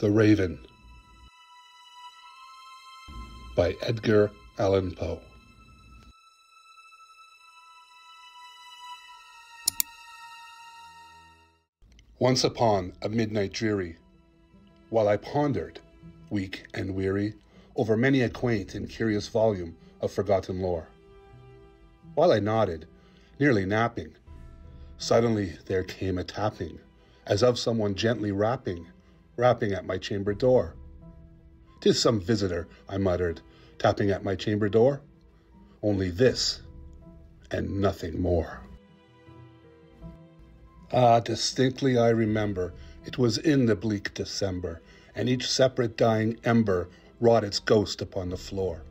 The Raven by Edgar Allan Poe. Once upon a midnight dreary, while I pondered, weak and weary, over many a quaint and curious volume of forgotten lore, while I nodded, nearly napping, suddenly there came a tapping, as of someone gently rapping at my chamber door. "'Tis some visitor," I muttered, tapping at my chamber door. Only this, and nothing more. Ah, distinctly I remember, it was in the bleak December, and each separate dying ember wrought its ghost upon the floor.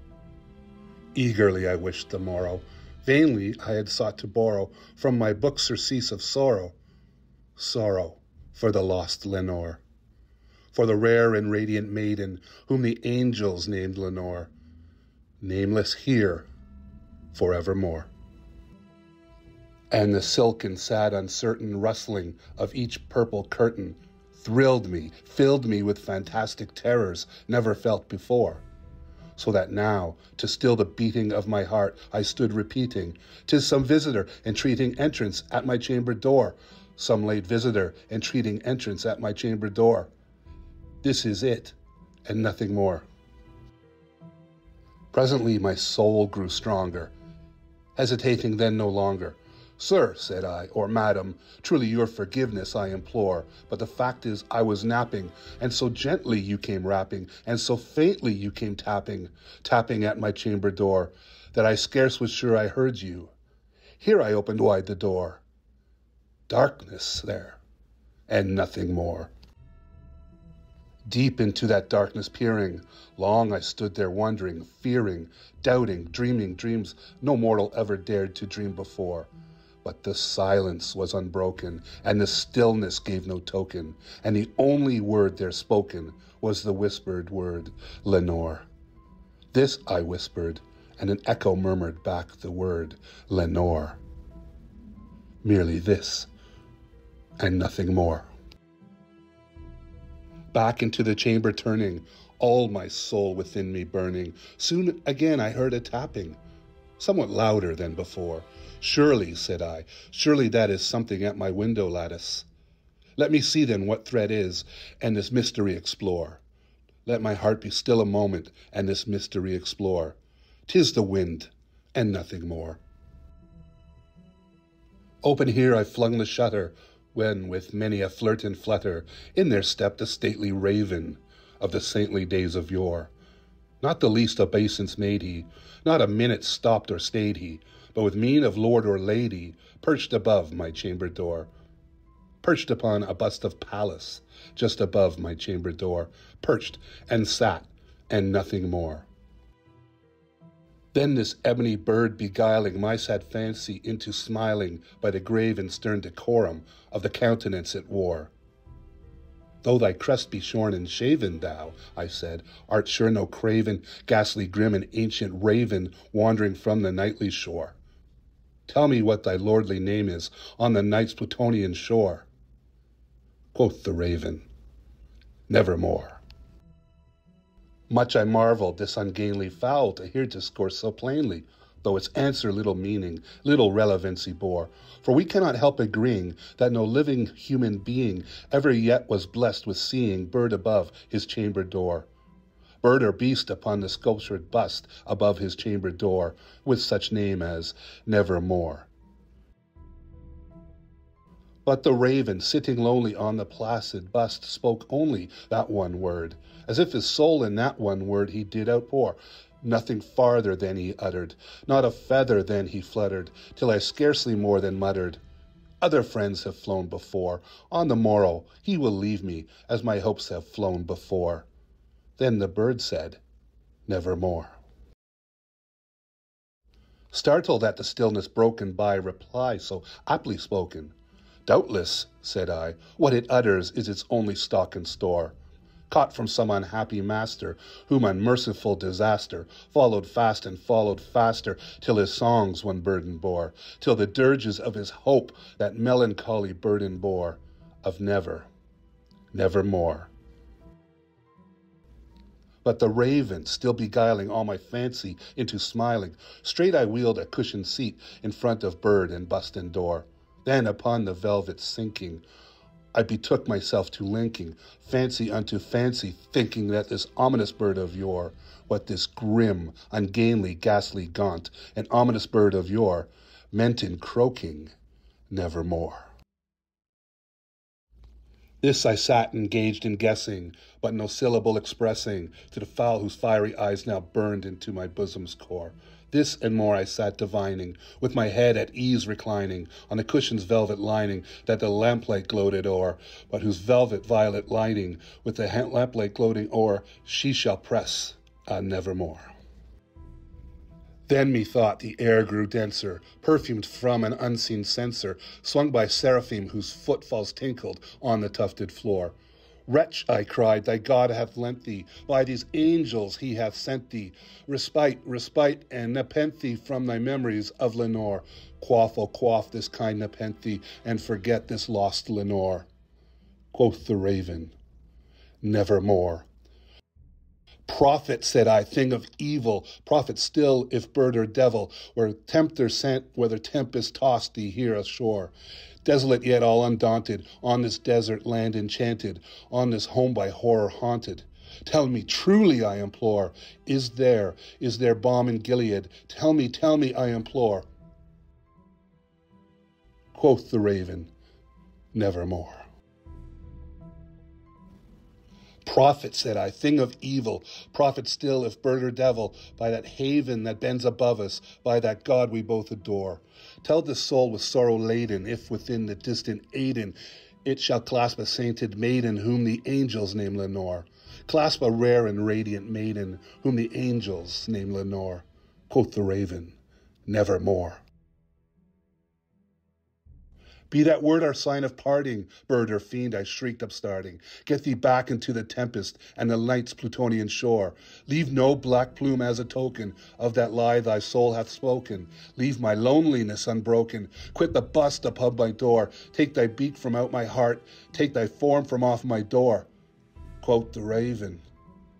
Eagerly I wished the morrow, vainly I had sought to borrow from my book surcease of sorrow for the lost Lenore, for the rare and radiant maiden whom the angels named Lenore, nameless here forevermore. And the silken, sad, uncertain rustling of each purple curtain thrilled me, filled me with fantastic terrors never felt before, so that now, to still the beating of my heart, I stood repeating, "'Tis some visitor entreating entrance at my chamber door, some late visitor entreating entrance at my chamber door. This is it, and nothing more." Presently my soul grew stronger, hesitating then no longer. "Sir," said I, "or madam, truly your forgiveness I implore, but the fact is I was napping, and so gently you came rapping, and so faintly you came tapping at my chamber door, that I scarce was sure I heard you. Here I opened wide the door. Darkness there, and nothing more." Deep into that darkness peering, long I stood there wondering, fearing, doubting, dreaming dreams no mortal ever dared to dream before. But the silence was unbroken, and the stillness gave no token, and the only word there spoken was the whispered word, "Lenore." This I whispered, and an echo murmured back the word, "Lenore." Merely this, and nothing more. Back into the chamber turning, all my soul within me burning, soon again I heard a tapping, somewhat louder than before. "Surely," said I, "surely that is something at my window lattice. Let me see then what threat is, and this mystery explore. Let my heart be still a moment, and this mystery explore. 'Tis the wind, and nothing more." Open here I flung the shutter, when, with many a flirt and flutter, in there stepped a stately raven of the saintly days of yore. Not the least obeisance made he, not a minute stopped or stayed he, but with mien of lord or lady, perched above my chamber door, perched upon a bust of Pallas, just above my chamber door, perched and sat, and nothing more. Then this ebony bird beguiling my sad fancy into smiling by the grave and stern decorum of the countenance it wore. "Though thy crest be shorn and shaven, thou," I said, "art sure no craven, ghastly grim and ancient raven wandering from the nightly shore. Tell me what thy lordly name is on the night's Plutonian shore." Quoth the raven, "Nevermore." Much I marveled this ungainly fowl to hear discourse so plainly, though its answer little meaning, little relevancy bore. For we cannot help agreeing that no living human being ever yet was blessed with seeing bird above his chamber door, bird or beast upon the sculptured bust above his chamber door, with such name as Nevermore. But the raven, sitting lonely on the placid bust, spoke only that one word, as if his soul in that one word he did outpour. Nothing farther than he uttered, not a feather than he fluttered, till I scarcely more than muttered, "Other friends have flown before. On the morrow he will leave me, as my hopes have flown before." Then the bird said, "Nevermore." Startled at the stillness broken by reply so aptly spoken, "Doubtless," said I, "what it utters is its only stock and store, caught from some unhappy master, whom unmerciful disaster followed fast and followed faster, till his songs one burden bore, till the dirges of his hope that melancholy burden bore, of never, nevermore." but the raven, still beguiling all my fancy into smiling, straight I wheeled a cushioned seat in front of bird and bust and door. Then upon the velvet sinking, I betook myself to linking fancy unto fancy, thinking that this ominous bird of yore, what this grim, ungainly, ghastly, gaunt, and ominous bird of yore, meant in croaking nevermore. This I sat engaged in guessing, but no syllable expressing to the fowl whose fiery eyes now burned into my bosom's core. This and more I sat divining, with my head at ease reclining on the cushion's velvet lining that the lamplight gloated o'er, but whose velvet violet lining, with the lamplight gloating o'er, she shall press nevermore. Then methought the air grew denser, perfumed from an unseen censer, swung by seraphim whose footfalls tinkled on the tufted floor. Wretch, I cried, thy God hath lent thee, by these angels he hath sent thee, respite, respite, and nepenthe from thy memories of Lenore. Quaff, oh quaff this kind nepenthe, and forget this lost Lenore. Quoth the raven, nevermore. Prophet, said I, thing of evil, prophet still, if bird or devil, where tempter sent, whether tempest tossed thee here ashore. Desolate yet all undaunted, on this desert land enchanted, on this home by horror haunted. Tell me, truly I implore, is there balm in Gilead? Tell me, I implore. Quoth the raven, nevermore. Prophet, said I, thing of evil, prophet still, if bird or devil, by that haven that bends above us, by that God we both adore. Tell this soul with sorrow laden, if within the distant Aden it shall clasp a sainted maiden, whom the angels name Lenore. Clasp a rare and radiant maiden, whom the angels name Lenore. Quoth the raven, nevermore. Be that word our sign of parting, bird or fiend, I shrieked upstarting. Get thee back into the tempest and the night's Plutonian shore. Leave no black plume as a token of that lie thy soul hath spoken. Leave my loneliness unbroken. Quit the bust upon my door. Take thy beak from out my heart. Take thy form from off my door. Quoth the raven,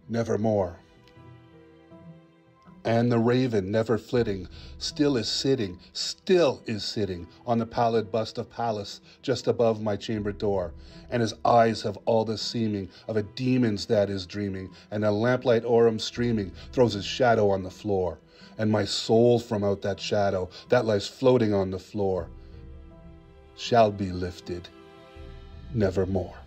nevermore. And the raven, never flitting, still is sitting on the pallid bust of Pallas just above my chamber door, and his eyes have all the seeming of a demon's that is dreaming, and a lamplight o'er him streaming throws his shadow on the floor, and my soul from out that shadow that lies floating on the floor shall be lifted nevermore.